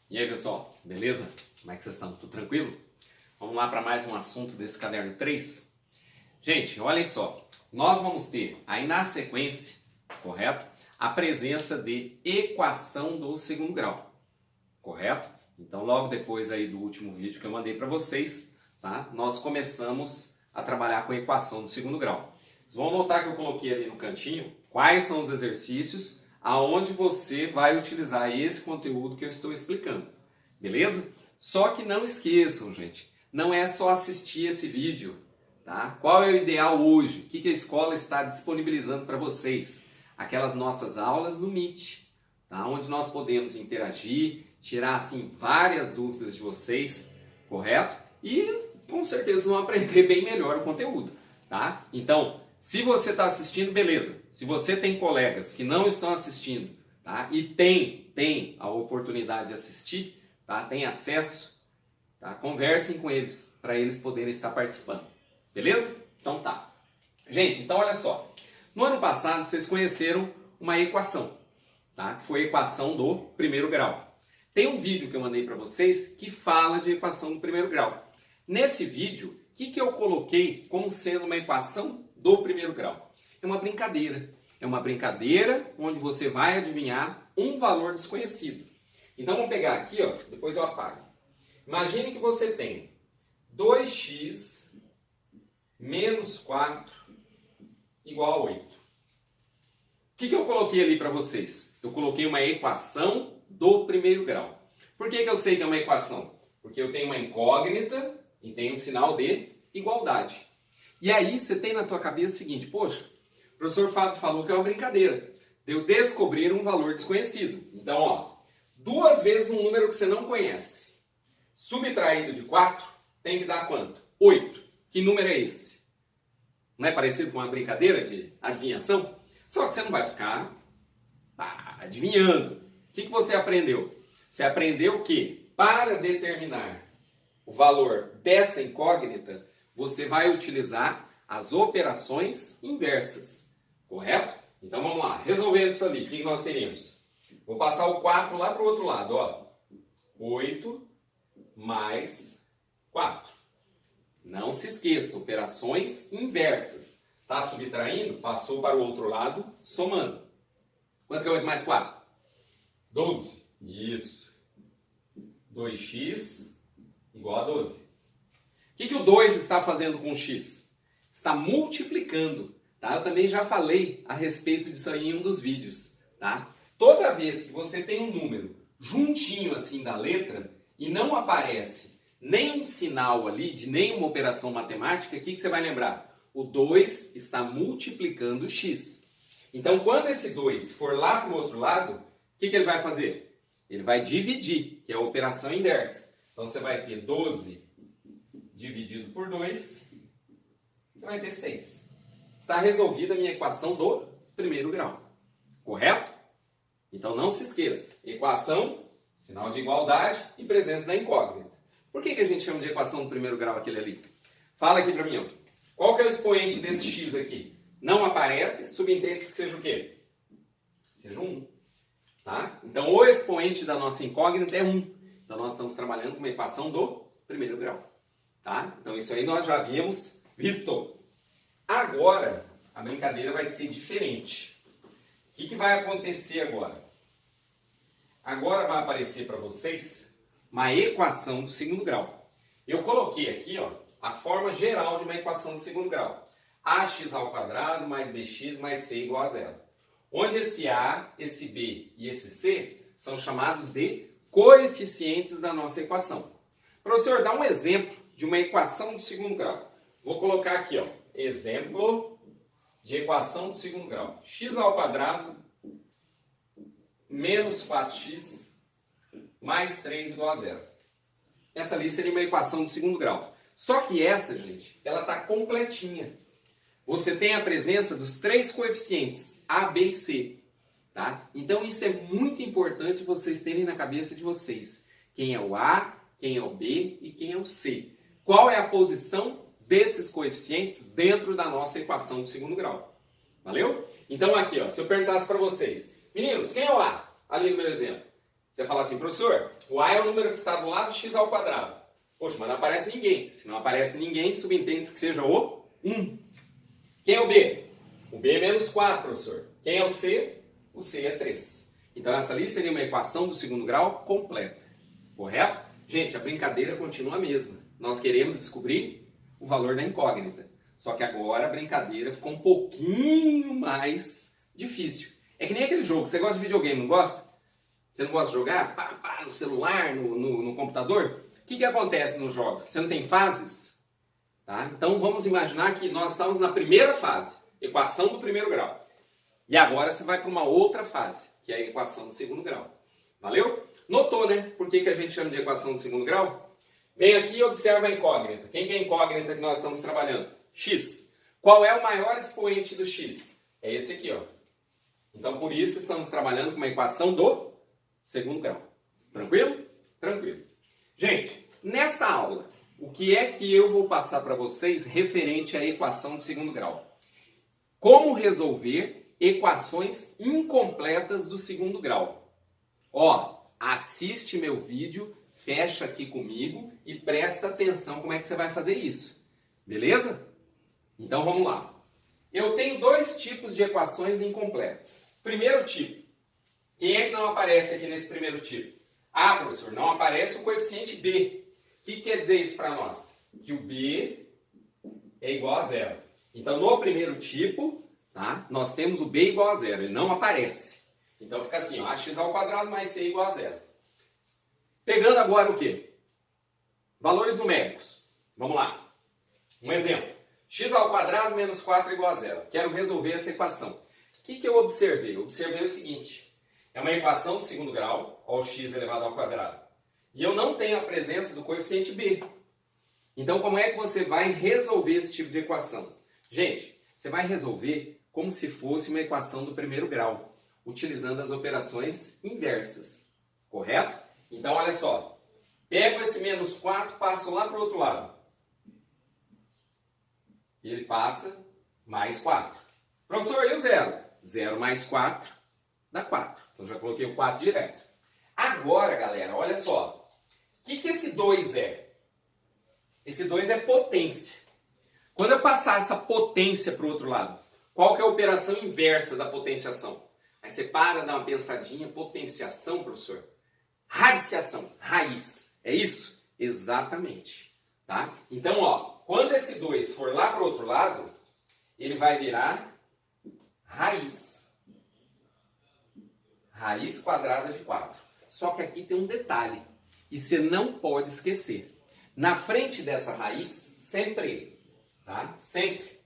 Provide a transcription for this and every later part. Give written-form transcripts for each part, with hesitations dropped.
E aí, pessoal, beleza? Como é que vocês estão? Tudo tranquilo? Vamos lá para mais um assunto desse caderno 3? Gente, olhem só. Nós vamos ter aí na sequência, correto? A presença de equação do segundo grau, correto? Então, logo depois aí do último vídeo que eu mandei para vocês, tá? Nós começamos a trabalhar com a equação do segundo grau. Vocês vão notar que eu coloquei ali no cantinho quais são os exercícios aonde você vai utilizar esse conteúdo que eu estou explicando, beleza? Só que não esqueçam, gente, não é só assistir esse vídeo, tá? Qual é o ideal hoje? O que a escola está disponibilizando para vocês? Aquelas nossas aulas no Meet, tá? Onde nós podemos interagir, tirar assim várias dúvidas de vocês, correto? E com certeza vocês vão aprender bem melhor o conteúdo, tá? Então, se você está assistindo, beleza. Se você tem colegas que não estão assistindo, tá? E tem a oportunidade de assistir, tá? Tem acesso, tá? Conversem com eles para eles poderem estar participando, beleza? Então tá. Gente, então olha só. No ano passado vocês conheceram uma equação, tá? Que foi a equação do primeiro grau. Tem um vídeo que eu mandei para vocês que fala de equação do primeiro grau. Nesse vídeo, o que eu coloquei como sendo uma equação do primeiro grau? É uma brincadeira. É uma brincadeira onde você vai adivinhar um valor desconhecido. Então vamos pegar aqui, ó, depois eu apago. Imagine que você tem 2x menos 4 igual a 8. O que eu coloquei ali para vocês? Eu coloquei uma equação do primeiro grau. Por que eu sei que é uma equação? Porque eu tenho uma incógnita e tenho um sinal de igualdade. E aí você tem na tua cabeça o seguinte: poxa, o professor Fábio falou que é uma brincadeira de eu descobrir um valor desconhecido. Então, ó, 2 vezes um número que você não conhece, subtraído de 4, tem que dar quanto? 8. Que número é esse? Não é parecido com uma brincadeira de adivinhação? Só que você não vai ficar adivinhando. O que você aprendeu? Você aprendeu que para determinar o valor dessa incógnita, você vai utilizar as operações inversas, correto? Então vamos lá, resolvendo isso ali, o que nós teríamos? Vou passar o 4 lá para o outro lado, ó. 8 mais 4. Não se esqueça, operações inversas. Está subtraindo, passou para o outro lado, somando. Quanto que é 8 mais 4? 12. Isso. 2x igual a 12. O que o 2 está fazendo com o x? Está multiplicando, tá? Eu também já falei a respeito disso aí em um dos vídeos, tá? Toda vez que você tem um número juntinho assim da letra e não aparece nenhum sinal ali de nenhuma operação matemática, o que você vai lembrar? O 2 está multiplicando o x. Então, quando esse 2 for lá para o outro lado, o que ele vai fazer? Ele vai dividir, que é a operação inversa. Então, você vai ter 12 dividido por 2, você vai ter 6. Está resolvida a minha equação do primeiro grau. Correto? Então não se esqueça. Equação, sinal de igualdade e presença da incógnita. Por que a gente chama de equação do primeiro grau aquele ali? Fala aqui para mim, ó. Qual que é o expoente desse x aqui? Não aparece, subentende-se que seja o quê? Seja 1. Tá? Então o expoente da nossa incógnita é 1. Então nós estamos trabalhando com uma equação do primeiro grau. Tá? Então isso aí nós já havíamos visto. Agora a brincadeira vai ser diferente. O que vai acontecer agora? Agora vai aparecer para vocês uma equação do segundo grau. Eu coloquei aqui, ó, a forma geral de uma equação do segundo grau. Ax ao quadrado mais bx mais c igual a 0. Onde esse a, esse b e esse c são chamados de coeficientes da nossa equação. Professor, dá um exemplo de uma equação do segundo grau. Vou colocar aqui, ó, exemplo de equação do segundo grau. X ao quadrado menos 4x mais 3 igual a 0. Essa ali seria uma equação do segundo grau. Só que essa, gente, ela está completinha. Você tem a presença dos 3 coeficientes, A, B e C. Tá? Então isso é muito importante vocês terem na cabeça de vocês. Quem é o A, quem é o B e quem é o C. Qual é a posição desses coeficientes dentro da nossa equação do segundo grau? Valeu? Então aqui, ó, se eu perguntasse para vocês, meninos, quem é o A? Ali no meu exemplo. Você fala assim, professor, o A é o número que está do lado de x ao quadrado. Poxa, mas não aparece ninguém. Se não aparece ninguém, subentende-se que seja o 1. Quem é o B? O B é menos 4, professor. Quem é o C? O C é 3. Então essa ali seria uma equação do segundo grau completa. Correto? Gente, a brincadeira continua a mesma. Nós queremos descobrir o valor da incógnita. Só que agora a brincadeira ficou um pouquinho mais difícil. É que nem aquele jogo. Você gosta de videogame, não gosta? Você não gosta de jogar? No celular, no computador? O que acontece nos jogos? Você não tem fases? Tá? Então vamos imaginar que nós estamos na primeira fase, equação do primeiro grau. E agora você vai para uma outra fase, que é a equação do segundo grau. Valeu? Notou, né? Por que a gente chama de equação do segundo grau? Vem aqui e observa a incógnita. Quem que é a incógnita que nós estamos trabalhando? X. Qual é o maior expoente do x? É esse aqui, ó. Então, por isso, estamos trabalhando com uma equação do segundo grau. Tranquilo? Tranquilo. Gente, nessa aula, o que é que eu vou passar para vocês referente à equação do segundo grau? Como resolver equações incompletas do segundo grau. Ó, assiste meu vídeo, fecha aqui comigo e presta atenção como é que você vai fazer isso. Beleza? Então vamos lá. Eu tenho dois tipos de equações incompletas. Primeiro tipo. Quem é que não aparece aqui nesse primeiro tipo? Ah, professor, não aparece o coeficiente B. O que quer dizer isso para nós? Que o B é igual a zero. Então, no primeiro tipo, tá, nós temos o B igual a zero. Ele não aparece. Então, fica assim, ó, ax ao quadrado mais c igual a zero. Pegando agora o quê? Valores numéricos. Vamos lá. Um exemplo. X ao quadrado menos 4 igual a zero. Quero resolver essa equação. O que eu observei? Eu observei o seguinte. É uma equação de segundo grau, ó, x elevado ao quadrado. E eu não tenho a presença do coeficiente b. Então, como é que você vai resolver esse tipo de equação? Gente, você vai resolver como se fosse uma equação do primeiro grau, utilizando as operações inversas. Correto? Então, olha só. Pego esse menos 4, passo lá para o outro lado. E ele passa mais 4. Professor, e o zero? 0 mais 4 dá 4. Então, já coloquei o 4 direto. Agora, galera, olha só. O que esse 2 é? Esse 2 é potência. Quando eu passar essa potência para o outro lado, qual que é a operação inversa da potenciação? Aí você para, dá uma pensadinha. Potenciação, professor? Radiciação, raiz. É isso? Exatamente. Tá? Então, ó, quando esse 2 for lá para o outro lado, ele vai virar raiz. Raiz quadrada de 4. Só que aqui tem um detalhe. E você não pode esquecer. Na frente dessa raiz, sempre, tá? Sempre,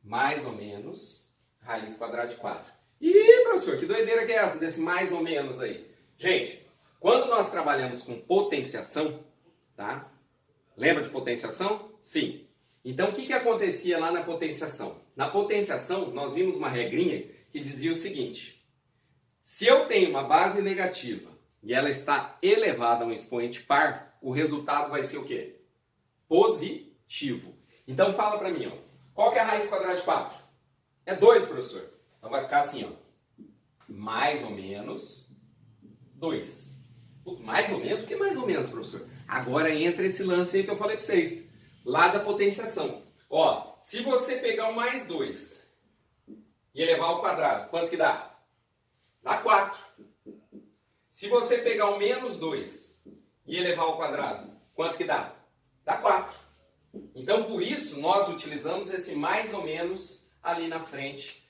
mais ou menos, raiz quadrada de 4. Ih, professor, que doideira que é essa, desse mais ou menos aí? Gente, quando nós trabalhamos com potenciação, tá? Lembra de potenciação? Sim. Então, o que acontecia lá na potenciação? Na potenciação, nós vimos uma regrinha que dizia o seguinte. Se eu tenho uma base negativa e ela está elevada a um expoente par, o resultado vai ser o quê? Positivo. Então, fala para mim, ó. Qual que é a raiz quadrada de 4? É 2, professor. Então, vai ficar assim, ó. Mais ou menos 2. Mais ou menos? Por que mais ou menos, professor? Agora entra esse lance aí que eu falei para vocês. Lá da potenciação. Ó, se você pegar o mais 2 e elevar ao quadrado, quanto que dá? Dá 4. Se você pegar o menos 2 e elevar ao quadrado, quanto que dá? Dá 4. Então, por isso, nós utilizamos esse mais ou menos ali na frente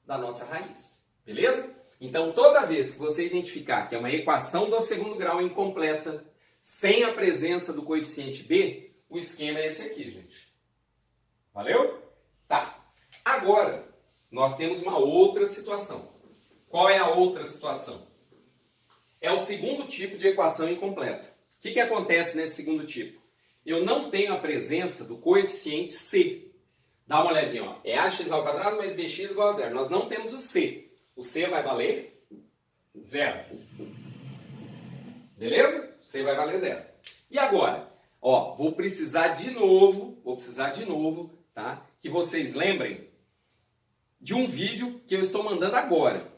da nossa raiz. Beleza? Então, toda vez que você identificar que é uma equação do segundo grau incompleta, sem a presença do coeficiente b, o esquema é esse aqui, gente. Valeu? Tá. Agora, nós temos uma outra situação. Qual é a outra situação? É o segundo tipo de equação incompleta. O que acontece nesse segundo tipo? Eu não tenho a presença do coeficiente c. Dá uma olhadinha, ó. É ax ao quadrado mais bx igual a zero. Nós não temos o c. O c vai valer 0. Beleza? O c vai valer 0. E agora? Ó, vou precisar de novo, tá? Que vocês lembrem de um vídeo que eu estou mandando agora.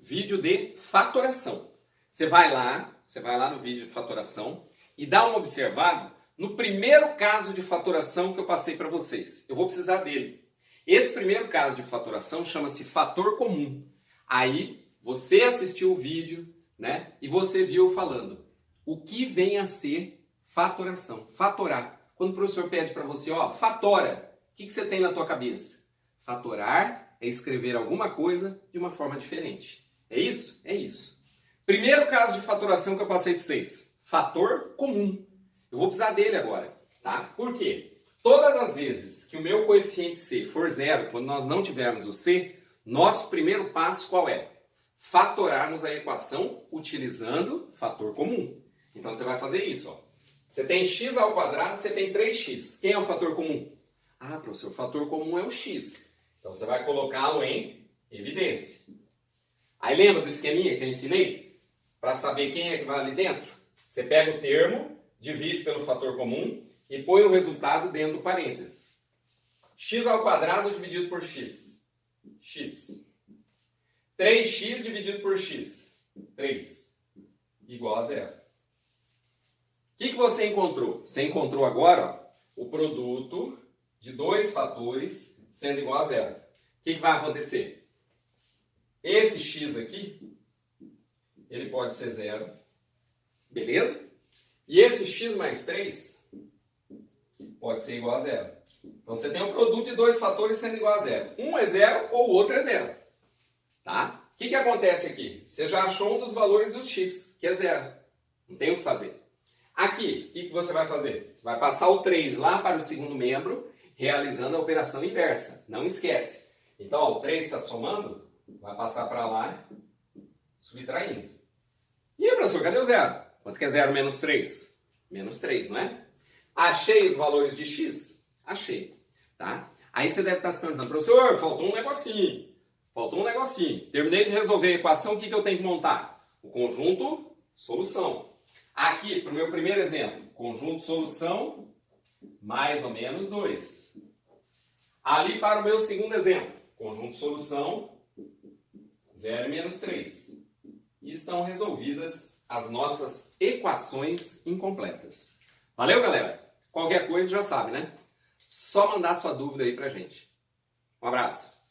Vídeo de fatoração. Você vai lá no vídeo de fatoração e dá uma observada no primeiro caso de fatoração que eu passei para vocês. Eu vou precisar dele. Esse primeiro caso de fatoração chama-se fator comum. Aí você assistiu o vídeo, né? E você viu falando o que vem a ser fatoração, fatorar. Quando o professor pede para você, ó, fatora, o que você tem na tua cabeça? Fatorar é escrever alguma coisa de uma forma diferente. É isso? É isso. Primeiro caso de fatoração que eu passei para vocês, fator comum. Eu vou precisar dele agora, tá? Por quê? Todas as vezes que o meu coeficiente C for zero, quando nós não tivermos o C, nosso primeiro passo qual é? Fatorarmos a equação utilizando fator comum. Então você vai fazer isso, ó. Você tem x ao quadrado, você tem 3x. Quem é o fator comum? Ah, professor, o fator comum é o x. Então você vai colocá-lo em evidência. Aí lembra do esqueminha que eu ensinei? Para saber quem é que vai ali dentro? Você pega o termo, divide pelo fator comum e põe o resultado dentro do parênteses. X ao quadrado dividido por x. X. 3x dividido por x. 3. Igual a zero. O que você encontrou? Você encontrou agora, ó, o produto de dois fatores sendo igual a zero. O que vai acontecer? Esse x aqui, ele pode ser zero. Beleza? E esse x mais 3 pode ser igual a zero. Então você tem um produto de dois fatores sendo igual a zero. Um é zero ou o outro é zero. Tá? O que acontece aqui? Você já achou um dos valores do x, que é zero. Não tem o que fazer. Aqui, o que você vai fazer? Você vai passar o 3 lá para o segundo membro, realizando a operação inversa. Não esquece. Então, ó, o 3 está somando, vai passar para lá, subtraindo. E aí, professor, cadê o zero? Quanto que é 0 menos 3? Menos 3, não é? Achei os valores de x? Achei. Tá? Aí você deve estar se perguntando, professor, faltou um negocinho. Faltou um negocinho. Terminei de resolver a equação, o que eu tenho que montar? O conjunto solução. Aqui, para o meu primeiro exemplo, conjunto solução mais ou menos 2. Ali para o meu segundo exemplo, conjunto solução 0 e menos 3. E estão resolvidas as nossas equações incompletas. Valeu, galera? Qualquer coisa já sabe, né? Só mandar sua dúvida aí pra gente. Um abraço.